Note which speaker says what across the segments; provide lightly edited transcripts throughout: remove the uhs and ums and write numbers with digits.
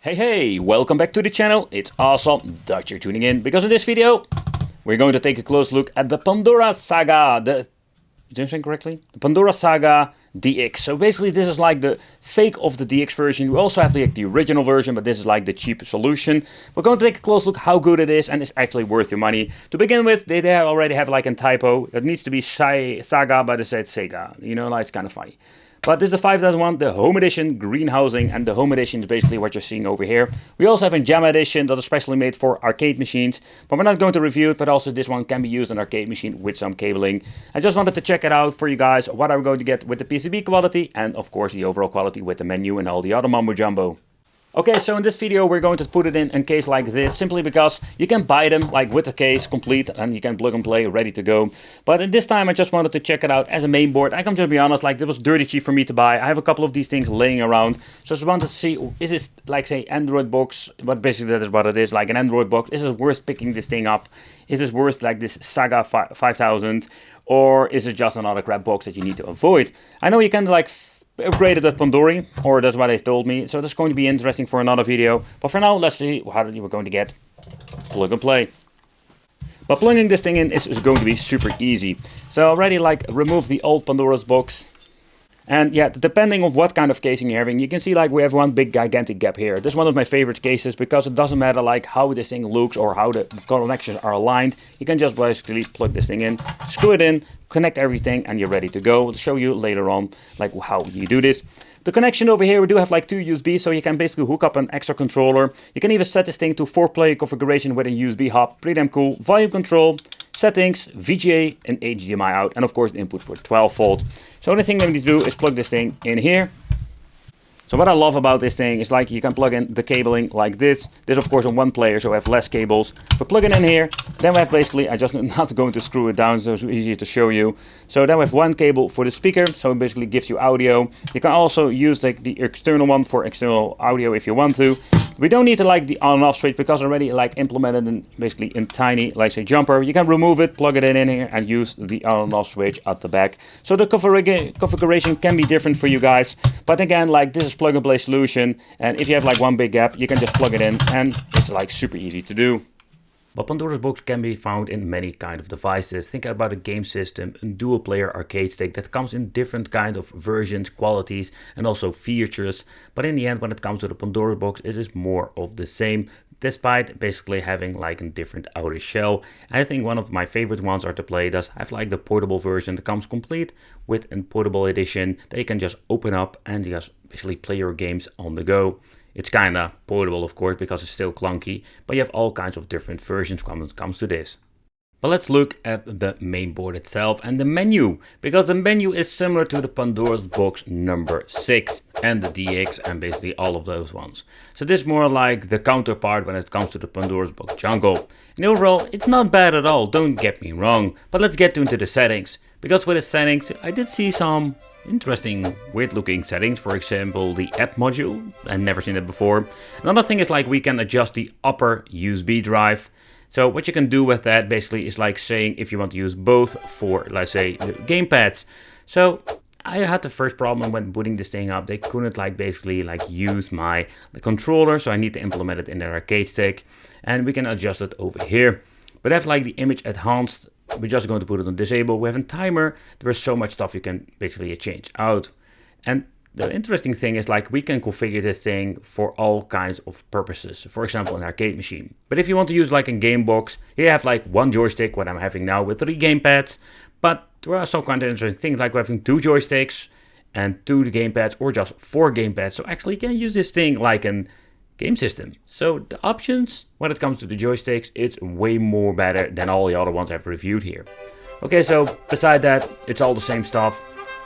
Speaker 1: Hey, welcome back to the channel. It's awesome that you're tuning in, because in this video we're going to take a close look at the Pandora Saga, did I say correctly? The Pandora Saga DX. So basically this is like the fake of the DX version. We also have the original version, but this is like the cheap solution. We're going to take a close look how good it is, and it's actually worth your money. To begin with, they already have like a typo. It needs to be Saga, but it said Sega. You know, like, it's kind of funny. But this is the 5001, the Home Edition greenhousing, and the Home Edition is basically what you're seeing over here. We also have a Jam Edition that is specially made for arcade machines, but we're not going to review it, but also this one can be used on arcade machine with some cabling. I just wanted to check it out for you guys, what I'm going to get with the PCB quality, and of course the overall quality with the menu and all the other mumbo jumbo. Okay, so in this video we're going to put it in a case like this, simply because you can buy them like with the case complete and you can plug and play ready to go. But at this time I just wanted to check it out as a main board. I can just be honest, like, it was dirty cheap for me to buy. I have a couple of these things laying around, so I just wanted to see, is this like, say, Android box, but basically that is what it is, like an Android box. Is it worth picking this thing up? Is this worth like this Saga 5000, or is it just another crap box that you need to avoid? I know you can like upgraded at Pandora, or that's what they told me, so that's going to be interesting for another video. But for now, let's see how we're going to get plug and play. But plugging this thing in is going to be super easy. So I already like remove the old Pandora's box. And yeah, depending on what kind of casing you're having, you can see like we have one big gigantic gap here. This is one of my favorite cases, because it doesn't matter like how this thing looks or how the connections are aligned. You can just basically plug this thing in, screw it in, connect everything, and you're ready to go. I'll show you later on like how you do this. The connection over here, we do have like two USB, so you can basically hook up an extra controller. You can even set this thing to 4-player configuration with a USB hub. Pretty damn cool. Volume control, settings, VGA, and HDMI out, and of course the input for 12 volt. So the only thing that we need to do is plug this thing in here. So what I love about this thing is like you can plug in the cabling like this. This of course on one player, so we have less cables. But plug it in here, then we have basically, I just not going to screw it down so it's easier to show you. So then we have one cable for the speaker, so it basically gives you audio. You can also use like the external one for external audio if you want to. We don't need to like the on and off switch, because already like implemented in basically in tiny, like say, jumper. You can remove it, plug it in here, and use the on and off switch at the back. So the configuration can be different for you guys. But again, like, this is plug and play solution, and if you have like one big gap, you can just plug it in, and it's like super easy to do. But Pandora's box can be found in many kind of devices. Think about a game system, a dual player arcade stick that comes in different kind of versions, qualities, and also features. But in the end, when it comes to the Pandora's box, it is more of the same, despite basically having like a different outer shell. I think one of my favorite ones are to play does have like the portable version that comes complete with a portable edition that you can just open up and just basically play your games on the go. It's kind of portable, of course, because it's still clunky, but you have all kinds of different versions when it comes to this. But let's look at the main board itself and the menu, because the menu is similar to the Pandora's box number 6 and the DX and basically all of those ones. So this is more like the counterpart when it comes to the Pandora's box jungle. And overall, it's not bad at all, don't get me wrong. But let's get into the settings, because with the settings, I did see some interesting weird looking settings. For example, the app module, I've never seen it before. Another thing is like we can adjust the upper USB drive. So what you can do with that basically is like saying if you want to use both for, let's say, the gamepads. So I had the first problem when booting this thing up. They couldn't like basically like use the controller, so I need to implement it in the arcade stick, and we can adjust it over here. But I have like the image enhanced. We're just going to put it on disable. We have a timer. There is so much stuff you can basically change out. And the interesting thing is like we can configure this thing for all kinds of purposes. For example, an arcade machine. But if you want to use like a game box, you have like one joystick, what I'm having now with 3 gamepads. But there are some kind of interesting things like having 2 joysticks and 2 gamepads, or just 4 gamepads. So actually you can use this thing like an game system. So the options when it comes to the joysticks, it's way more better than all the other ones I've reviewed here. Okay, so beside that, it's all the same stuff.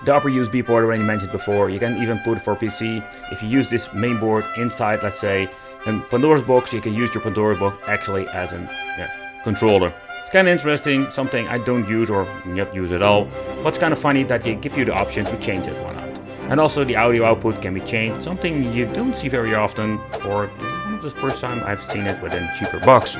Speaker 1: The upper USB port already mentioned before. You can even put it for PC. If you use this main board inside, let's say, a Pandora's box, you can use your Pandora's box actually as a controller. It's kind of interesting, something I don't use or not use at all. But it's kind of funny that they give you the option to change that one out. And also the audio output can be changed, something you don't see very often, or this is one of the first time I've seen it with a cheaper box.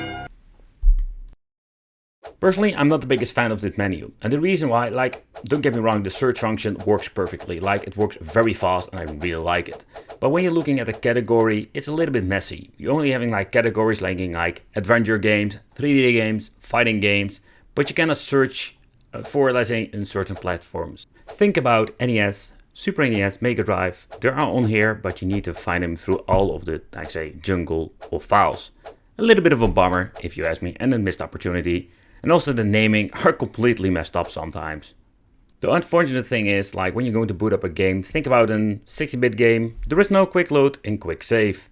Speaker 1: Personally, I'm not the biggest fan of this menu, and the reason why, like, don't get me wrong, the search function works perfectly, like it works very fast and I really like it. But when you're looking at a category, it's a little bit messy. You're only having like categories linking like adventure games, 3D games, fighting games, but you cannot search for, let's say, in certain platforms. Think about NES, Super NES, Mega Drive, they are on here, but you need to find them through all of the, like say, jungle of files. A little bit of a bummer, if you ask me, and a missed opportunity. And also the naming are completely messed up sometimes. The unfortunate thing is, like when you're going to boot up a game, think about a 60-bit game, there is no quick load and quick save.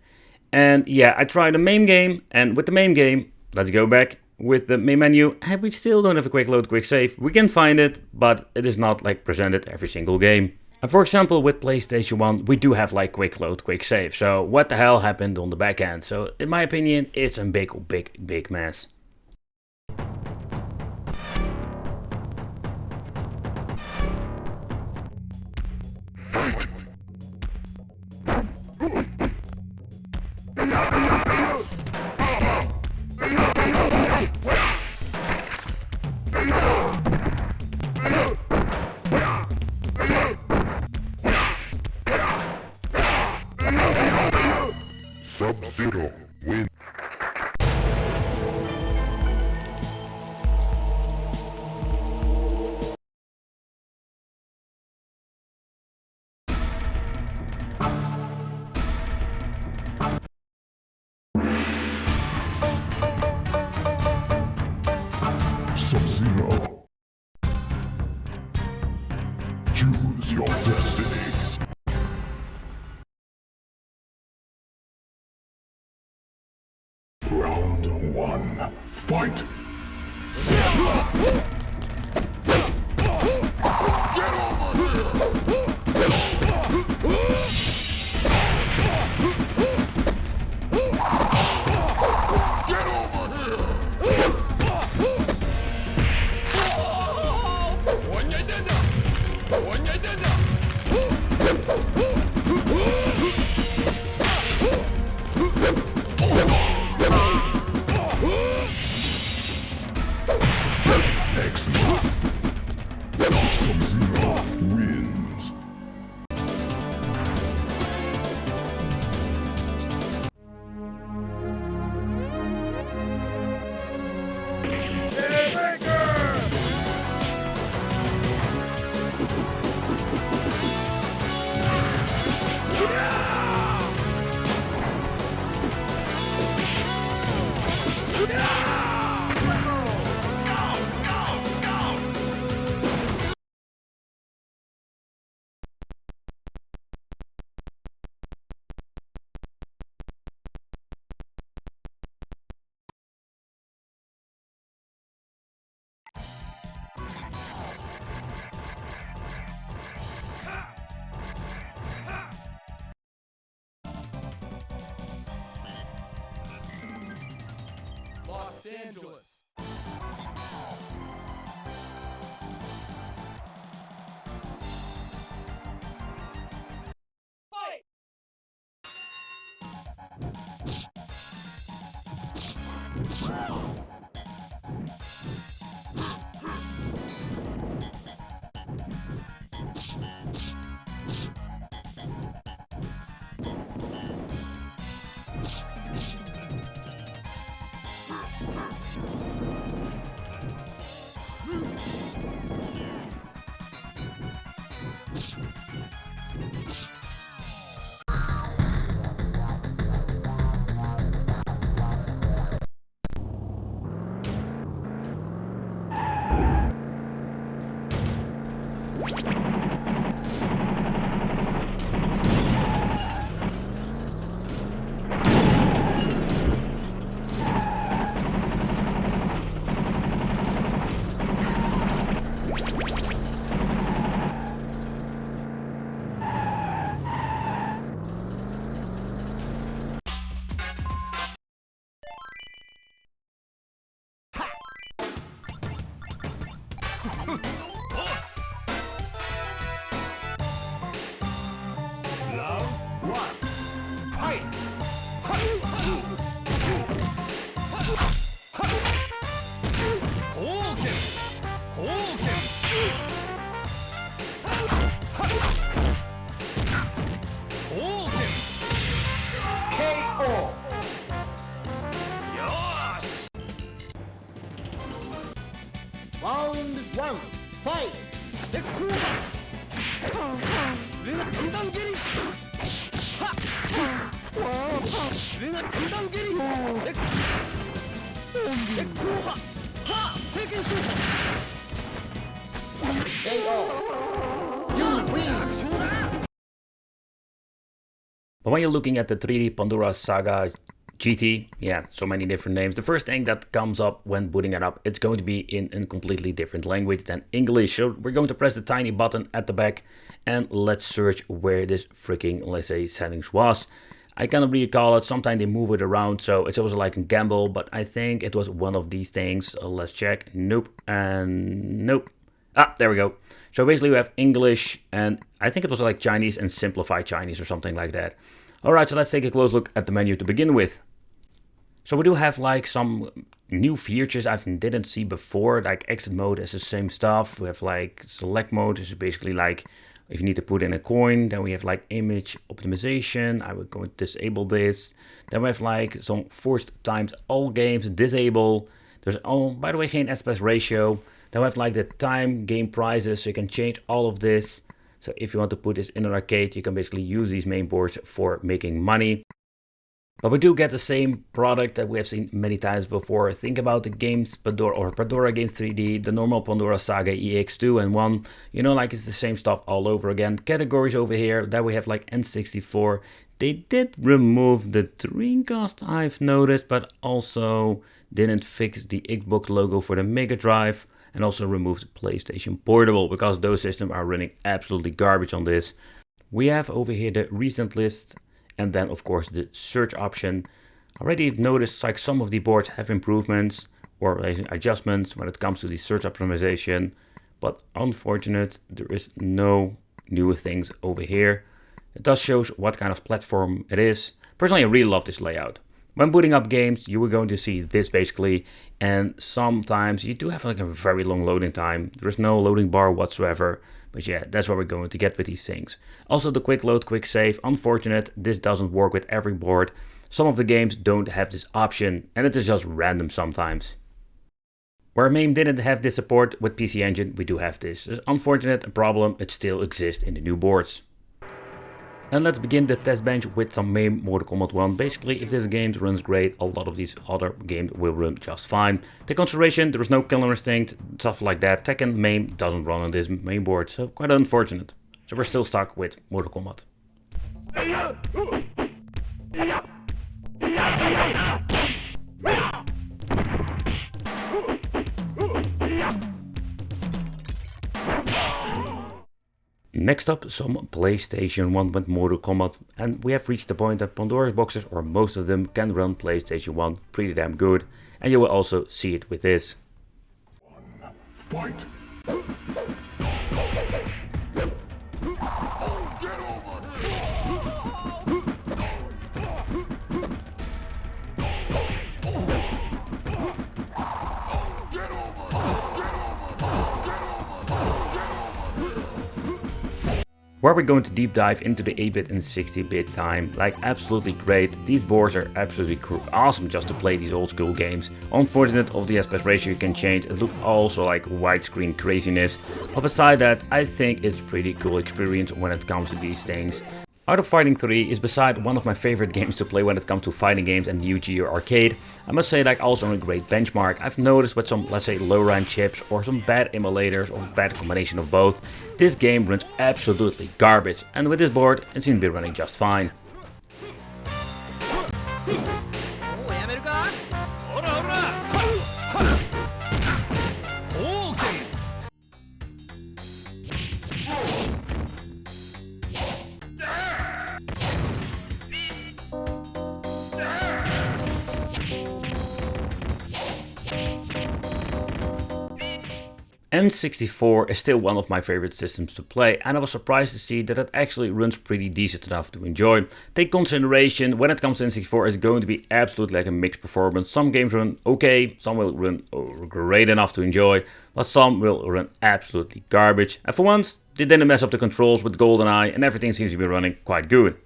Speaker 1: And yeah, I tried the main game, and with the main game, let's go back with the main menu, and we still don't have a quick load, quick save. We can find it, but it is not like presented every single game. And for example, with PlayStation 1, we do have like quick load, quick save. So what the hell happened on the back end? So in my opinion, it's a big mess.
Speaker 2: Sub-Zero win. Sub-Zero. Choose your destiny. Round one, fight! Sub-Zero wins.
Speaker 3: Los Angeles. Fight!
Speaker 1: But when you're looking at the 3D Pandora Saga GT, yeah, so many different names. The first thing that comes up when booting it up, it's going to be in a completely different language than English. So we're going to press the tiny button at the back and let's search where this freaking, let's say, settings was. I cannot recall it. Sometimes they move it around, so it's always like a gamble, but I think it was one of these things. Let's check. Nope. And nope. Ah, there we go. So basically we have English, and I think it was like Chinese and simplified Chinese or something like that. Alright, so let's take a close look at the menu to begin with. So we do have like some new features I didn't see before, like exit mode is the same stuff. We have like select mode, which is basically like if you need to put in a coin. Then we have like image optimization. I will go and disable this. Then we have like some forced times all games, disable. There's, oh, by the way, geen aspect ratio. Then we have like the time game prices, so you can change all of this. So if you want to put this in an arcade, you can basically use these main boards for making money. But we do get the same product that we have seen many times before. Think about the games Pandora or Pandora Game 3D, the normal Pandora Saga EX2 and 1. You know, like it's the same stuff all over again. Categories over here, that we have like N64. They did remove the Dreamcast, I've noticed, but also didn't fix the Xbox logo for the Mega Drive. And also removed PlayStation Portable, because those systems are running absolutely garbage on this. We have over here the recent list, and then of course the search option. Already noticed like some of the boards have improvements or adjustments when it comes to the search optimization, but unfortunate there is no new things over here. It does show what kind of platform it is. Personally, I really love this layout. When booting up games, you are going to see this basically, and sometimes you do have like a very long loading time. There's no loading bar whatsoever, but yeah, that's what we're going to get with these things. Also the quick load, quick save, unfortunate, this doesn't work with every board. Some of the games don't have this option, and it is just random sometimes. Where MAME didn't have this support with PC Engine, we do have this. It's unfortunate, a problem, it still exists in the new boards. And let's begin the test bench with some MAME Mortal Kombat 1. Basically, if this game runs great, a lot of these other games will run just fine. Take consideration, there is no killer instinct, stuff like that. Tekken MAME doesn't run on this main board, so quite unfortunate. So we're still stuck with Mortal Kombat. Next up, some PlayStation 1 with Mortal Kombat, and we have reached the point that Pandora's boxes, or most of them, can run PlayStation 1 pretty damn good, and you will also see it with this.
Speaker 2: Fight!
Speaker 1: Where we're going to deep dive into the 8-bit and 16-bit time, like absolutely great. These boards are absolutely awesome just to play these old school games. Unfortunate of the aspect ratio you can change, it looks also like widescreen craziness. But beside that, I think it's pretty cool experience when it comes to these things. Art of Fighting 3 is beside one of my favorite games to play when it comes to fighting games and Neo Geo Arcade. I must say, like, also a great benchmark. I've noticed with some, let's say, low-end chips or some bad emulators or bad combination of both, this game runs absolutely garbage, and with this board it seems to be running just fine. N64 is still one of my favorite systems to play, and I was surprised to see that it actually runs pretty decent enough to enjoy. Take consideration, when it comes to N64, it's going to be absolutely like a mixed performance. Some games run okay, some will run great enough to enjoy, but some will run absolutely garbage. And for once, they didn't mess up the controls with GoldenEye, and everything seems to be running quite good.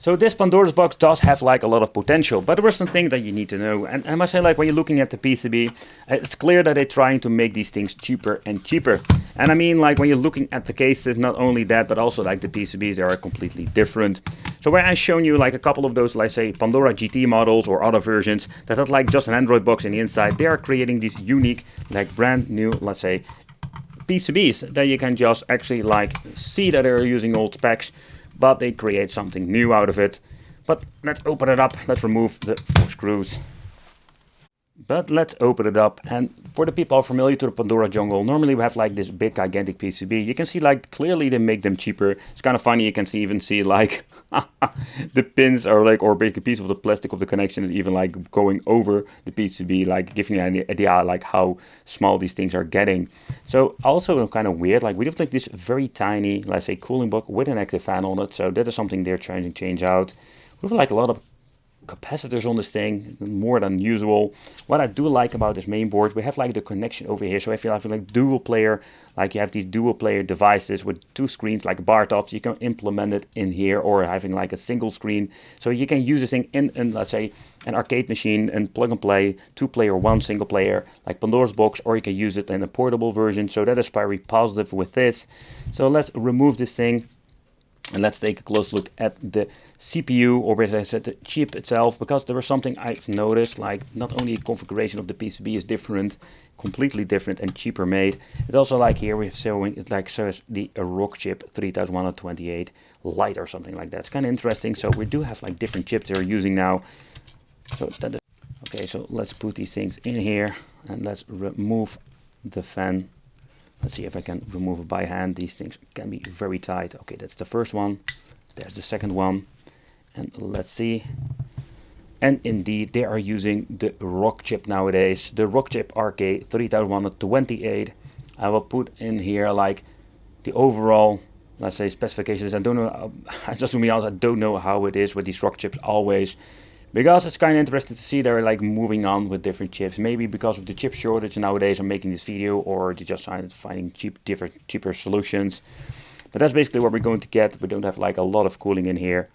Speaker 1: So this Pandora's box does have like a lot of potential, but there are some things that you need to know. And I must say, like, when you're looking at the PCB, it's clear that they're trying to make these things cheaper and cheaper. And I mean, like, when you're looking at the cases, not only that, but also like the PCBs, they are completely different. So where I've shown you like a couple of those, let's say Pandora GT models or other versions that had like just an Android box in the inside, they are creating these unique, like brand new, let's say, PCBs that you can just actually like see that they're using old specs, but they create something new out of it. But let's open it up. Let's remove the 4 screws. But let's open it up, and for the people familiar to the Pandora jungle, normally we have like this big gigantic PCB. You can see like clearly they make them cheaper. It's kind of funny, you can even see like the pins are like, or basically a piece of the plastic of the connection is even like going over the PCB, like giving you an idea like how small these things are getting. So also kind of weird, like we have like this very tiny, let's say, cooling block with an active fan on it. So that is something they're trying to change out. We have like a lot of capacitors on this thing, more than usual. What I do like about this main board, we have like the connection over here, so I feel like dual player, like you have these dual player devices with 2 screens like bar tops. You can implement it in here, or having like a single screen, so you can use this thing in let's say an arcade machine and plug and play, 2 player, 1 single player like Pandora's box, or you can use it in a portable version. So that is very positive with this. So let's remove this thing. And let's take a close look at the CPU, or as I said, the chip itself, because there was something I've noticed, like not only the configuration of the PCB is different, completely different and cheaper made. It also, like here we're showing it like shows the ROC chip 3128 Lite or something like that. It's kind of interesting. So we do have like different chips they're using now. So that is okay. So let's put these things in here and let's remove the fan. Let's see if I can remove it by hand. These things can be very tight. Okay, that's the first one. There's the second one. And let's see. And indeed, they are using the ROC chip nowadays. The ROC chip RK3128. I will put in here like the overall, let's say, specifications. I don't know, just to be honest, I don't know how it is with these ROC chips always. Because it's kind of interesting to see they're like moving on with different chips. Maybe because of the chip shortage nowadays I'm making this video, or they just finding cheaper solutions. But that's basically what we're going to get. We don't have like a lot of cooling in here.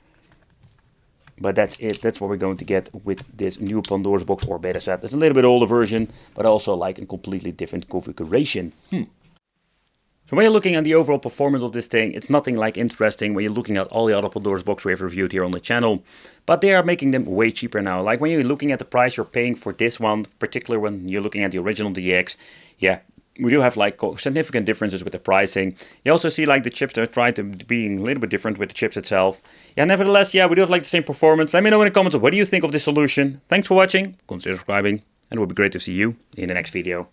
Speaker 1: But that's it. That's what we're going to get with this new Pandora's box or beta set. It's a little bit older version, but also like a completely different configuration. So when you're looking at the overall performance of this thing, it's nothing like interesting when you're looking at all the other Pandora's box we have reviewed here on the channel. But they are making them way cheaper now. Like when you're looking at the price you're paying for this one, particularly when you're looking at the original DX, yeah, we do have like significant differences with the pricing. You also see like the chips, they're trying to be a little bit different with the chips itself. Yeah, nevertheless, yeah, we do have like the same performance. Let me know in the comments what do you think of this solution. Thanks for watching, consider subscribing, and it would be great to see you in the next video.